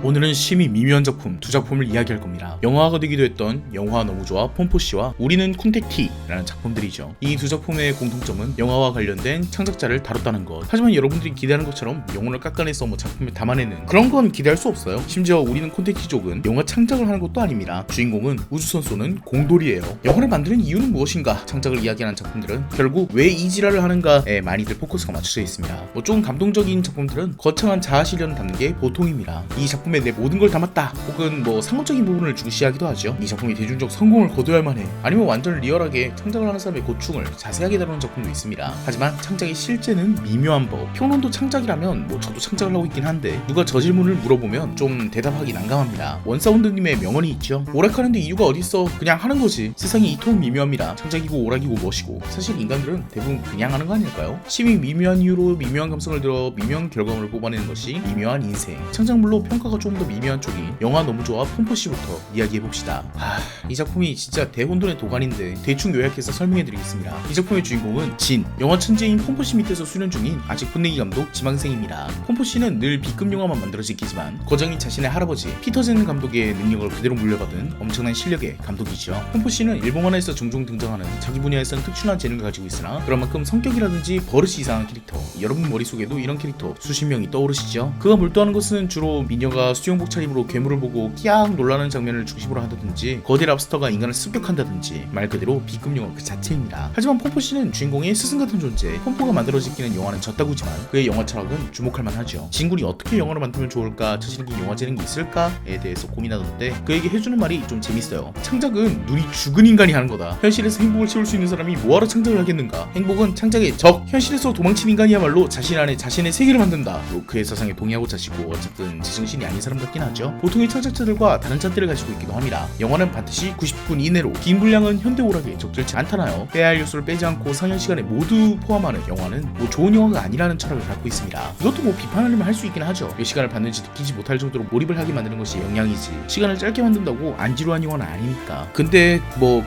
오늘은 심히 미묘한 작품 두 작품을 이야기할 겁니다. 영화가 되기도 했던 영화 너무 좋아 폼포씨와 우리는 쿤테티라는 작품들이죠. 이 두 작품의 공통점은 영화와 관련된 창작자를 다뤘다는 것. 하지만 여러분들이 기대하는 것처럼 영혼을 깎아내서 작품에 담아내는 그런 건 기대할 수 없어요. 심지어 우리는 콘텐츠족은 영화 창작을 하는 것도 아닙니다. 주인공은 우주선쏘는 공돌이에요. 영화를 만드는 이유는 무엇인가? 창작을 이야기하는 작품들은 결국 왜 이 지랄을 하는가에 많이들 포커스가 맞춰져 있습니다. 좀 감동적인 작품들은 거창한 자아실현을 담는 게 보통입니다. 이 작품에 내 모든 걸 담았다 혹은 상업적인 부분을 중시하기도 하죠. 이 작품이 대중적 성공을 거둬야 할 만해, 아니면 완전 리얼하게 창작을 하는 사람의 고충을 자세하게 다루는 작품도 있습니다. 하지만 창작의 실제는 미묘한 법. 평론도 창작이라면 저도 창작을 하고 있긴 한데 누가 저 질문을 물어보면 좀 대답하기 난감합니다. 원사운드님의 명언이 있죠. 오락하는데 이유가 어딨어, 그냥 하는 거지. 세상이 이토록 미묘합니다. 창작이고 오락이고 멋이고. 사실 인간들은 대부분 그냥 하는 거 아닐까요? 심히 미묘한 이유로 미묘한 감성을 들어 미묘한 결과물을 뽑아내는 것이 미묘한 인생. 창작물로 평가가 좀 더 미묘한 쪽이 영화 너무 좋아 폼포씨부터 이야기해봅시다. 이 작품이 진짜 대혼돈의 도가니인데 대충 요약해서 설명해드리겠습니다. 이 작품의 주인공은 진, 영화 천재인 폼포씨 밑에서 수련 중인 아직 분내기 감독 지망생입니다. 폼포씨는 늘 B급 영화만 만들어 지키지만 거장인 자신의 할아버지 피터 젠 감독의 능력을 그대로 물려받은 엄청난 실력의 감독이죠. 폼포씨는 일본 만화에서 종종 등장하는 자기 분야에선 특출난 재능을 가지고 있으나 그런 만큼 성격이라든지 버릇이 이상한 캐릭터, 여러분 머릿속에도 이런 캐릭터 수십 명이 떠오르시죠. 그가 몰두하는 것은 주로 미녀가 수영복 차림으로 괴물을 보고 끼악 놀라는 장면을 중심으로 한다든지 거대 랍스터가 인간을 습격한다든지 말 그대로 B급 영화 그 자체입니다. 하지만 폼포씨는 주인공의 스승 같은 존재. 폼포가 만들어 지키는 영화는 졌다구지만 그의 영화 철학은 주목할 만하죠. 진군이 어떻게 영화를 만들면 좋을까, 자신에게 영화 재능이 있을까에 대해서 고민하던데 그에게 해주는 말이 좀 재밌어요. 창작은 눈이 죽은 인간이 하는 거다. 현실에서 행복을 채울 수 있는 사람이 뭐하러 창작을 하겠는가. 행복은 창작의 적. 현실에서 도망친 인간이야말로 자신 안에 자신의 세계를 만든다. 그의 사상에 동의하고 자시고 어쨌든 제정신이 아닌 사람 같긴 하죠. 보통의 창작자들과 다른 잣대를 가지고 있기도 합니다. 영화는 반드시 90분 이내로, 긴 분량은 현대 오락에 적절치 않다나요. 빼야 할 요소를 빼지 않고 상영 시간에 모두 포함하는 영화는 좋은 영화가 아니라는 철학을 갖고 있습니다. 이것도 비판하려면 할 수 있긴 하죠. 몇 시간을 봤는지 느끼지 못할 정도로 몰입을 하게 만드는 것이 영향이지, 시간을 짧게 만든다고 안 지루한 영화는 아니니까. 근데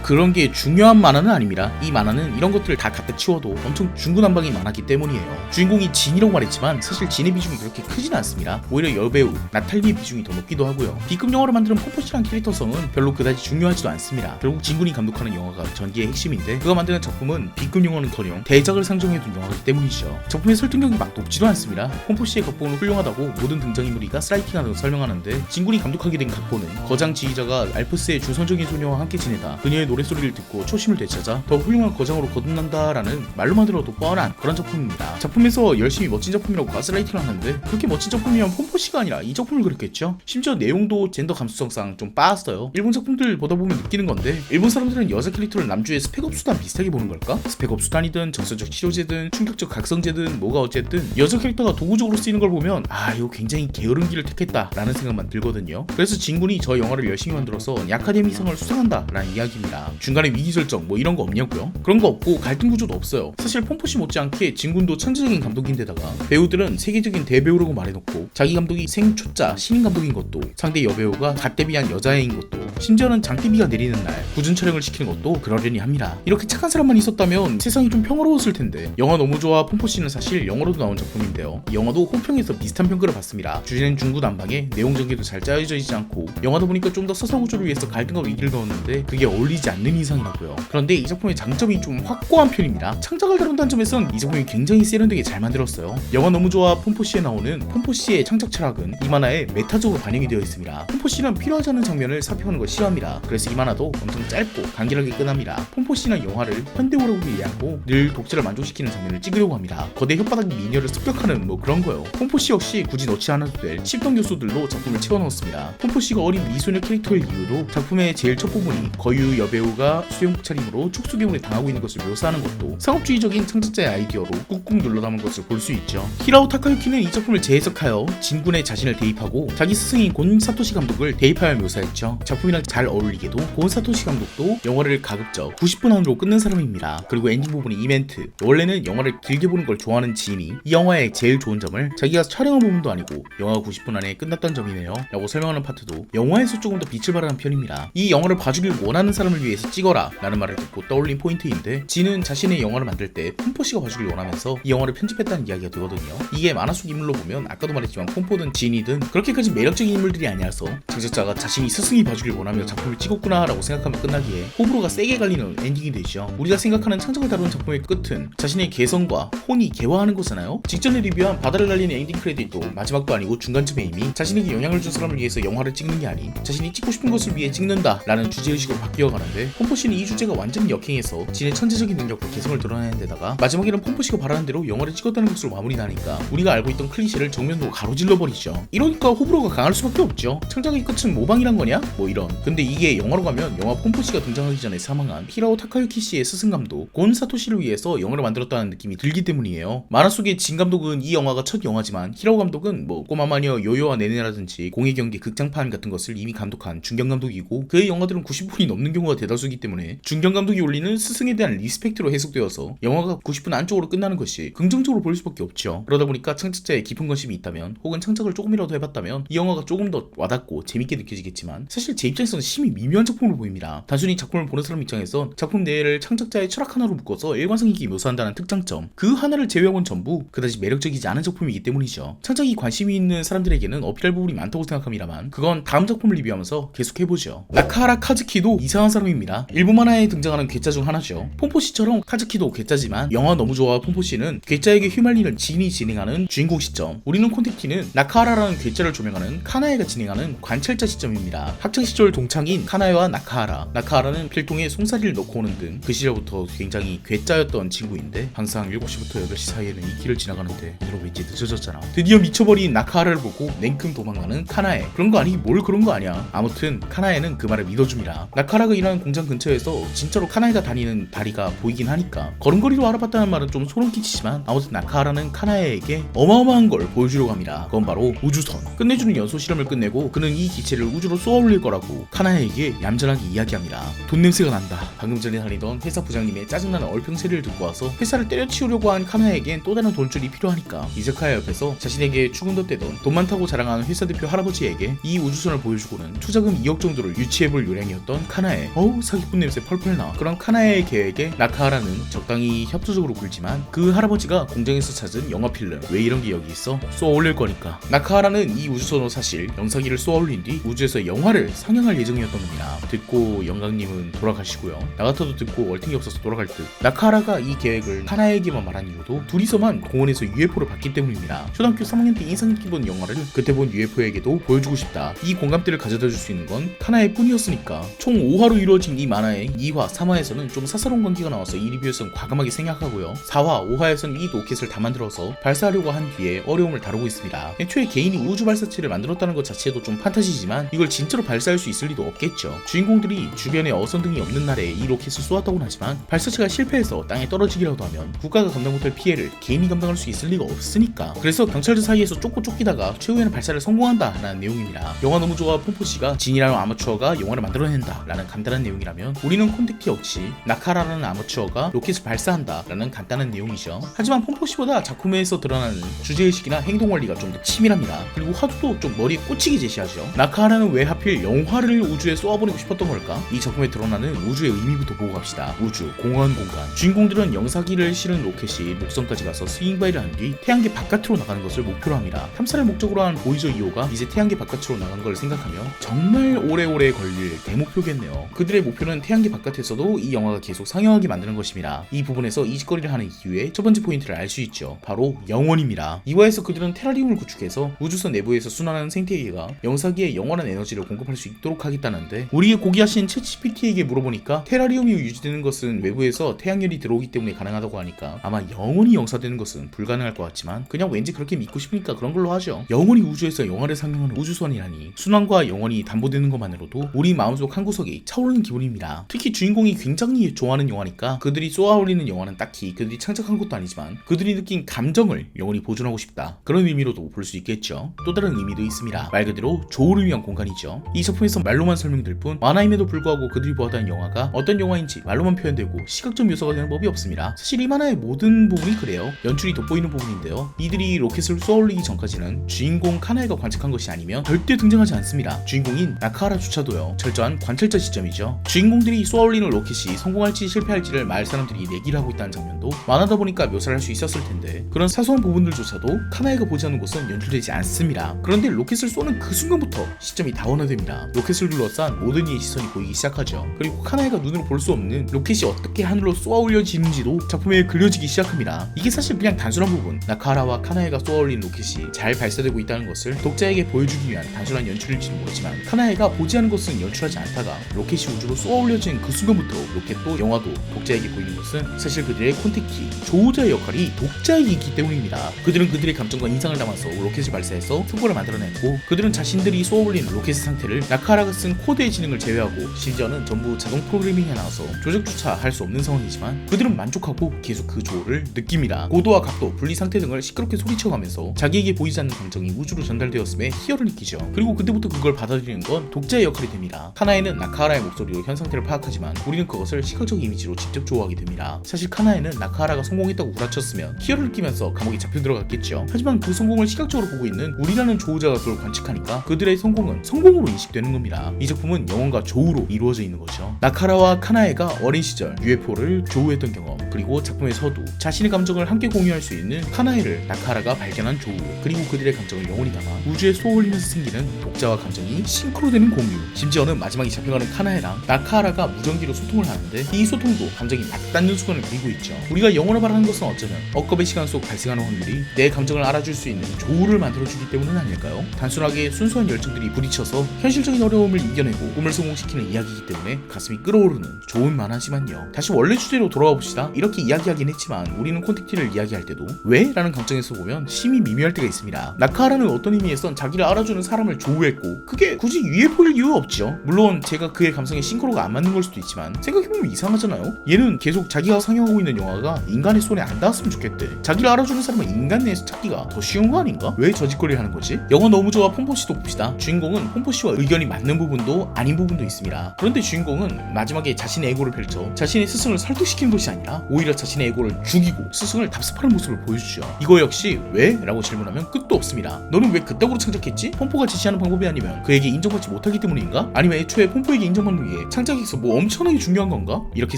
그런 게 중요한 만화는 아닙니다. 이 만화는 이런 것들을 다 갖다 치워도 엄청 중구난방이 많았기 때문이에요. 주인공이 진이라고 말했지만 사실 진의 비중이 그렇게 크진 않습니다. 오히려 여배우 나탈리의 비중이 더 높기도 하고요. B급 영화를 만드는 폼포씨란 캐릭터성은 별로 그다지 중요하지도 않습니다. 결국 진군이 감독하는 영화가 전기의 핵심인데 그가 만드는 작품은 B급 영화는커녕 대작을 상정해둔 영화이기 때문이죠. 작품의 설득력이 막 높지도 않습니다. 폼포씨의 각본은 훌륭하다고 모든 등장인물이 가스라이팅하다고 설명하는데 진군이 감독하게 된 각본은 거장 지휘자가 알프스의 주선적인 소녀와 함께 지내다 그녀의 노랫소리를 듣고 초심을 되찾아 더 훌륭한 거장으로 거듭난다라는 말로만 들어도 뻔한 그런 작품입니다. 작품에서 열심히 멋진 작품이라고 가스라이팅을 하는데 그렇게 멋진 작품이면 폼포씨가 아니라 이 작품을 그랬겠죠? 심지어 내용도 젠더 감수성상 좀 빠았어요. 일본 작품들 보다 보면 느끼는 건데 일본 사람들은 여자 캐릭터를 남주의 스펙업 수단 비슷하게 보는 걸까? 스펙업 수단이든 정서적 치료제든 충격적 각성제든 뭐가 어쨌든 여자 캐릭터가 도구적으로 쓰이는 걸 보면 이거 굉장히 게으른 길을 택했다 라는 생각만 들거든요. 그래서 진군이 저 영화를 열심히 만들어서 아카데미상을 수상한다 라는 이야기입니다. 중간에 위기 설정 이런 거 없냐고요? 그런 거 없고 갈등 구조도 없어요. 사실 폼포씨 못지않게 진군도 천재적인 감독인데다가 배우들은 세계적인 대배우라고 말해놓고 자기 감독이 생초짜 신인 감독인 것도, 상대 여배우가 갓 데뷔한 여자애인 것도, 심지어는 장대비가 내리는 날 굳은 촬영을 시키는 것도 그러려니 합니다. 이렇게 착한 사람만 있었다면 세상이 좀 평화로웠을 텐데. 영화 너무 좋아 폼포씨는 사실 영어로도 나온 작품인데요. 영화도 호평에서 비슷한 평가를 받습니다. 주제는 중구난방에 내용 전개도 잘 짜여져 있지 않고 영화다 보니까 좀 더 서사 구조를 위해서 갈등과 위기를 넣었는데 그게 어울리지 않는 이상이라고요. 그런데 이 작품의 장점이 좀 확고한 편입니다. 창작을 다룬다는 점에선 이 작품이 굉장히 세련되게 잘 만들었어요. 영화 너무 좋아 폼포씨에 나오는 폼포씨의 창작 철학은 이 만화에 메타적으로 반영이 되어 있습니다. 폼포씨는 필요하지 않은 장면을 삽입하는 걸 싫어합니다. 그래서 이 만화도 엄청 짧고 간결하게 끝납니다. 폼포씨는 영화를 현대오락으로 이해하고 늘 독자를 만족시키는 장면을 찍으려고 합니다. 거대 혓바닥 미녀를 습격하는 그런 거요. 폼포씨 역시 굳이 넣지 않아도 될 십동 요소들로 작품을 채워넣었습니다. 폼포씨가 어린 미소녀 캐릭터일 이유도 작품의 제일 첫 부분이 거유 여배우가 수영복 차림으로 촉수괴물에 당하고 있는 것을 묘사하는 것도 상업주의적인 창작자의 아이디어로 꾹꾹 눌러 담은 것을 볼 수 있죠. 히라오 타카유키는 이 작품을 재해석하여 진군의 자신을 대입하고 자기 스승인 곤 사토시 감독을 대입하여 묘사했죠. 작품이랑 잘 어울리게도 곤 사토시 감독도 영화를 가급적 90분 안으로 끊는 사람입니다. 그리고 엔딩 부분이 이벤트. 원래는 영화를 길게 보는 걸 좋아하는 진이 이 영화의 제일 좋은 점을 자기가 촬영한 부분도 아니고 영화가 90분 안에 끝났던 점이네요 라고 설명하는 파트도 영화에서 조금 더 빛을 발하는 편입니다. 이 영화를 봐주길 원하는 사람을 위해서 찍어라 라는 말을 듣고 떠올린 포인트인데 진은 자신의 영화를 만들 때 폼포씨가 봐주길 원하면서 이 영화를 편집했다는 이야기가 되거든요. 이게 만화 속 인물로 보면 아까도 말했지만 폼포든 진이든 그렇게 그렇게까지 매력적인 인물들이 아니라서 창작자가 자신이 스승이 봐주길 원하며 작품을 찍었구나 라고 생각하며 끝나기에 호불호가 세게 갈리는 엔딩이 되죠. 우리가 생각하는 창작을 다루는 작품의 끝은 자신의 개성과 혼이 개화하는 거잖아요. 직전에 리뷰한 바다를 날리는 엔딩 크레딧도 마지막도 아니고 중간쯤에 이미 자신에게 영향을 준 사람을 위해서 영화를 찍는 게 아닌 자신이 찍고 싶은 것을 위해 찍는다 라는 주제의식으로 바뀌어가는데, 폼포씨는 이 주제가 완전히 역행해서 진의 천재적인 능력과 개성을 드러내는 데다가 마지막에는 폼포씨가 바라는 대로 영화를 찍었다는 것으로 마무리나니까 우리가 알고 있던 클리셰를 정면으로 가로질러버리죠. 이러니까 호불호가 강할 수밖에 없죠. 창작의 끝은 모방이란 거냐? 뭐 이런. 근데 이게 영화로 가면 영화 폼포씨가 등장하기 전에 사망한 히라오 타카유키 씨의 스승 감독 곤 사토시를 위해서 영화를 만들었다는 느낌이 들기 때문이에요. 만화 속의 진 감독은 이 영화가 첫 영화지만 히라오 감독은 뭐 꼬마마녀 요요와 네네라든지 공의 경기 극장판 같은 것을 이미 감독한 중견 감독이고, 그의 영화들은 90분이 넘는 경우가 대다수이기 때문에 중견 감독이 올리는 스승에 대한 리스펙트로 해석되어서 영화가 90분 안쪽으로 끝나는 것이 긍정적으로 보일 수밖에 없죠. 그러다 보니까 창작자의 깊은 관심이 있다면 혹은 창작을 조금이라도 해봤다면 이 영화가 조금 더 와닿고 재밌게 느껴지겠지만, 사실 제 입장에서는 심히 미묘한 작품으로 보입니다. 단순히 작품을 보는 사람 입장에선 작품 내를 창작자의 철학 하나로 묶어서 일관성 있게 묘사한다는 특장점, 그 하나를 제외하고는 전부 그다지 매력적이지 않은 작품이기 때문이죠. 창작이 관심이 있는 사람들에게는 어필할 부분이 많다고 생각합니다만 그건 다음 작품을 리뷰하면서 계속해보죠. 나카하라 카즈키도 이상한 사람입니다. 일본 만화에 등장하는 괴짜 중 하나죠. 폼포씨처럼 카즈키도 괴짜지만 영화 너무 좋아 폼포씨는 괴짜에게 휘말리는 진이 진행하는 주인공 시점, 우리는 콘택티는 나카하라라는 괴짜를 조명하는 카나에가 진행하는 관찰자 시점입니다. 학창시절 동창인 카나에와 나카하라는 필통에 송사리를 넣고 오는 등 그 시절부터 굉장히 괴짜였던 친구인데, 항상 7시부터 8시 사이에는 이 길을 지나가는데 오늘 왠지 늦어졌잖아. 드디어 미쳐버린 나카하라를 보고 냉큼 도망가는 카나에. 그런 거 아니? 뭘 그런 거 아니야. 아무튼 카나에는 그 말을 믿어줍니다. 나카하라가 일하는 공장 근처에서 진짜로 카나에가 다니는 다리가 보이긴 하니까 걸음걸이로 알아봤다는 말은 좀 소름 끼치지만, 아무튼 나카하라는 카나에에게 어마어마한 걸 보여주려고 합니다. 그건 바로 우주선. 끝내주는 연소 실험을 끝내고 그는 이 기체를 우주로 쏘아 올릴 거라고 카나에에게 얌전하게 이야기합니다. 돈 냄새가 난다. 방금 전에 다니던 회사 부장님의 짜증나는 얼평소리를 듣고 와서 회사를 때려치우려고 한 카나에에겐 또 다른 돈줄이 필요하니까 이자카야 옆에서 자신에게 추근도 떼던 돈 많다고 자랑하는 회사 대표 할아버지에게 이 우주선을 보여주고는 투자금 2억 정도를 유치해볼 요량이었던 카나에. 어우 사기꾼 냄새 펄펄 나. 그런 카나에의 계획에 나카하라는 적당히 협조적으로 굴지만 그 할아버지가 공장에서 찾은 영화 필름, 왜 이런 게 여기 있어? 쏘아 올릴 거니까. 나카하라는 이 우주선으로 사실 영사기를 쏘아 올린 뒤 우주에서 영화를 상영할 예정이었던 겁니다. 듣고 영감님은 돌아가시고요. 나 같아도 듣고 얼탱이 없어서 돌아갈 듯. 나카하라가 이 계획을 카나에에게만 말한 이유도 둘이서만 공원에서 UFO를 봤기 때문입니다. 초등학교 3학년 때 인상 깊은 영화를 그때 본 UFO에게도 보여주고 싶다. 이 공감대를 가져다 줄 수 있는 건 카나에 뿐이었으니까. 총 5화로 이루어진 이 만화의 2화, 3화에서는 좀 사사로운 관계가 나와서 이 리뷰에서는 과감하게 생략하고요. 4화, 5화에서는 이 로켓을 다 만들어서 발사하려고 한 뒤에 어려움을 다루고 있습니다. 애초에 개인이 우주 발사체를 만들었다는 것 자체도 좀 판타지지만 이걸 진짜로 발사할 수 있을 리도 없겠죠. 주인공들이 주변에 어선등이 없는 날에 이 로켓을 쏘았다고는 하지만 발사체가 실패해서 땅에 떨어지기라도 하면 국가가 감당 못할 피해를 개인이 감당할 수 있을 리가 없으니까. 그래서 경찰들 사이에서 쫓기다가 최후에는 발사를 성공한다 라는 내용입니다. 영화 너무 좋아 폼포씨가 진이라는 아마추어가 영화를 만들어낸다 라는 간단한 내용이라면, 우리는 콘택티 역시 나카라라는 아마추어가 로켓을 발사한다 라는 간단한 내용이죠. 하지만 폼포씨보다 작품에서 드러나는 주제의식이나 행동원리가 좀 더 치밀합니다. 그리고 화두도 좀 머리에 꽂히게 제시하죠. 나카라는 왜 하필 영화를 우주에 쏘아보내고 싶었던 걸까? 이 작품에 드러나는 우주의 의미부터 보고 갑시다. 우주, 공허한 공간. 주인공들은 영사기를 실은 로켓이 목성까지 가서 스윙바이를 한 뒤 태양계 바깥으로 나가는 것을 목표로 합니다. 탐사를 목적으로 한 보이저 2호가 이제 태양계 바깥으로 나간 걸 생각하며 정말 오래오래 걸릴 대목표겠네요. 그들의 목표는 태양계 바깥에서도 이 영화가 계속 상영하게 만드는 것입니다. 이 부분에서 이 짓거리를 하는 이유의 첫 번째 포인트를 알 수 있죠. 바로 영원입니다. 2화에서 그들은 테라리움을 구축해서 우주선 내부에서 순환하는 생태계가 영사기에 영원한 에너지를 공급할 수 있도록 하겠다는데, 우리의 고귀하신 챗GPT에게 물어보니까 테라리움이 유지되는 것은 외부에서 태양열이 들어오기 때문에 가능하다고 하니까 아마 영원히 영사되는 것은 불가능할 것 같지만 그냥 왠지 그렇게 믿고 싶으니까 그런 걸로 하죠. 영원히 우주에서 영화를 상영하는 우주선이라니, 순환과 영원이 담보되는 것만으로도 우리 마음속 한 구석이 차오르는 기분입니다. 특히 주인공이 굉장히 좋아하는 영화니까 그들이 쏘아올리는 영화는 딱히 그들이 창작한 것도 아니지만 그들이 느낀 감정을 영원히 보존하고 싶다, 그런 의미로도 볼 수 있겠죠. 또 다른 의미도 있습니다. 말 그대로 조우를 위한 공간이죠. 이 작품에서 말로만 설명될 뿐 만화임에도 불구하고 그들이 보았다는 영화가 어떤 영화인지 말로만 표현되고 시각적 묘사가 되는 법이 없습니다. 사실 이 만화의 모든 부분이 그래요. 연출이 돋보이는 부분인데요. 이들이 로켓을 쏘아올리기 전까지는 주인공 카나에가 관측한 것이 아니면 절대 등장하지 않습니다. 주인공인 나카하라조차도요. 철저한 관찰자 시점이죠. 주인공들이 쏘아올리는 로켓이 성공할지 실패할지를 마을 사람들이 내기를 하고 있다는 장면도 만화다 보니까 묘사를 할 수 있었을 텐데, 그런 사소한 부분들조차도 카나에가 보지 않는 곳은 연출되지 않습니다. 합니다. 그런데 로켓을 쏘는 그 순간부터 시점이 다원화됩니다. 로켓을 둘러싼 모든 이의 시선이 보이기 시작하죠. 그리고 카나에가 눈으로 볼 수 없는 로켓이 어떻게 하늘로 쏘아 올려지는지도 작품에 그려지기 시작합니다. 이게 사실 그냥 단순한 부분, 나카하라와 카나에가 쏘아 올린 로켓이 잘 발사되고 있다는 것을 독자에게 보여주기 위한 단순한 연출일지도 모르지만, 카나에가 보지 않은 것은 연출하지 않다가 로켓이 우주로 쏘아 올려진 그 순간부터 로켓도 영화도 독자에게 보이는 것은 사실 그들의 콘택티, 조우자의 역할이 독자에게 있기 때문입니다. 그들은 그들의 감정과 인상을 담아서 로켓을 발사해서 승부를 만들어냈고, 그들은 자신들이 쏘아 올린 로켓의 상태를 나카하라가 쓴 코드의 지능을 제외하고 심지어는 전부 자동 프로그래밍에 나와서 조작조차 할 수 없는 상황이지만 그들은 만족하고 계속 그 조를 느낍니다. 고도와 각도, 분리 상태 등을 시끄럽게 소리쳐가면서 자기에게 보이지 않는 감정이 우주로 전달되었음에 희열을 느끼죠. 그리고 그때부터 그걸 받아들이는 건 독자의 역할이 됩니다. 카나에는 나카하라의 목소리로 현 상태를 파악하지만 우리는 그것을 시각적 이미지로 직접 조우하게 됩니다. 사실 카나에는 나카하라가 성공했다고 구라쳤으면 희열을 느끼면서 감옥에 잡혀 들어갔겠죠. 하지만 그 성공을 시각적으로 보고 있는 우리라는 조우자가 그걸 관측하니까 그들의 성공은 성공으로 인식되는 겁니다. 이 작품은 영혼과 조우로 이루어져 있는 거죠. 나카하라와 카나에가 어린 시절 UFO를 조우했던 경험, 그리고 작품의 서두, 자신의 감정을 함께 공유할 수 있는 카나에를 나카하라가 발견한 조우, 그리고 그들의 감정을 영원히 담아 우주에 쏘아올리면서 생기는 독자와 감정이 싱크로되는 공유, 심지어는 마지막에 잡혀가는 카나에랑 나카하라가 무전기로 소통을 하는데 이 소통도 감정이 맞닿는 순간을 그리고 있죠. 우리가 영원을 바라는 것은 어쩌면 억겁의 시간 속 발생하는 확률이 내 감정을 알아줄 수 있는 조우를 만들어주기 때문은 아닐까요? 단순하게 순수한 열정들이 부딪혀서 현실적인 어려움을 이겨내고 꿈을 성공시키는 이야기이기 때문에 가슴이 끓어오르는 좋은 만화지만요. 다시 원래 주제로 돌아와 봅시다. 이렇게 이야기하긴 했지만 우리는 콘택티를 이야기할 때도 왜? 라는 관점에서 보면 심히 미묘할 때가 있습니다. 나카하라는 어떤 의미에선 자기를 알아주는 사람을 조우했고 그게 굳이 UFO일 이유가 없죠. 물론 제가 그의 감성에 싱크로가 안 맞는 걸 수도 있지만 생각해보면 이상하잖아요. 얘는 계속 자기가 상영하고 있는 영화가 인간의 손에 안 닿았으면 좋겠대. 자기를 알아주는 사람을 인간 내에서 찾기가 더 쉬운 거 아닌가? 왜 저 짓거리를 하는 거지? 영화 너무 좋아 폼포씨도 봅시다. 주인공은 폼포씨와 의견이 맞는 부분도 아닌 부분도 있습니다. 그런데 주인공은 마지막에 자신의 에고를 펼쳐 자신의 스승을 설득시키는 것이 아니라 오히려 자신의 에고를 죽이고 스승을 답습하는 모습을 보여주죠. 이거 역시 왜? 라고 질문하면 끝도 없습니다. 너는 왜 그따구로 창작했지? 폼포가 지시하는 방법이 아니면 그에게 인정받지 못하기 때문인가? 아니면 애초에 폼포에게 인정받는 게 창작에서 뭐 엄청나게 중요한 건가? 이렇게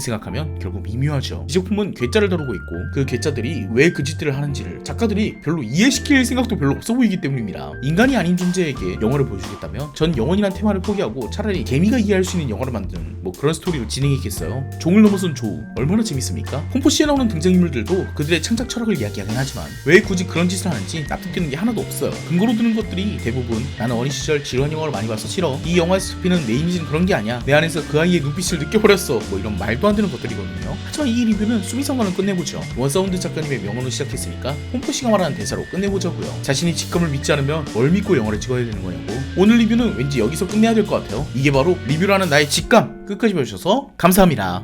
생각하면 결국 미묘하죠. 이 작품은 괴짜를 다루고 있고 그 괴짜들이 왜 그 짓들을 하는지를 작가들이 별로 이해시킬 생각도 별로 없어 보이기 때문입니다. 인간이 아닌 존재에게 영화를 보여주겠다면 전 영혼이란 테마를 포기하고 차라리 개미가 이해할 수 있는 영화를 만드는 뭐 그런 스토리로 진행했겠어요. 종을 넘어선 조우 얼마나 재밌습니까? 폼포시에 나오는 등장인물들도 그들의 창작 철학을 이야기하긴 하지만 왜 굳이 그런 짓을 하는지 납득되는 게 하나도 없어요. 근거로 드는 것들이 대부분 나는 어린 시절 지루한 영화를 많이 봐서 싫어, 이 영화에서 잡히는 내 이미지는 그런 게 아니야, 내 안에서 그 아이의 눈빛을 느껴버렸어, 뭐 이런 말도 안 되는 것들이거든요. 하지만 이 리뷰는 수미상관은 끝내보죠. 원사운드 작가님의 명언으로 시작했으니까 폼포시가 말하는 대사로 끝내보자고요. 자신이 직감을 믿지 않으면 뭘 믿고 영화를 찍어야 되는 거냐고. 오늘 리뷰는 왠지 여기서 끝내야 될 것 같아요. 이게 바로 리뷰라는 나의 직감. 끝까지 봐주셔서 감사합니다.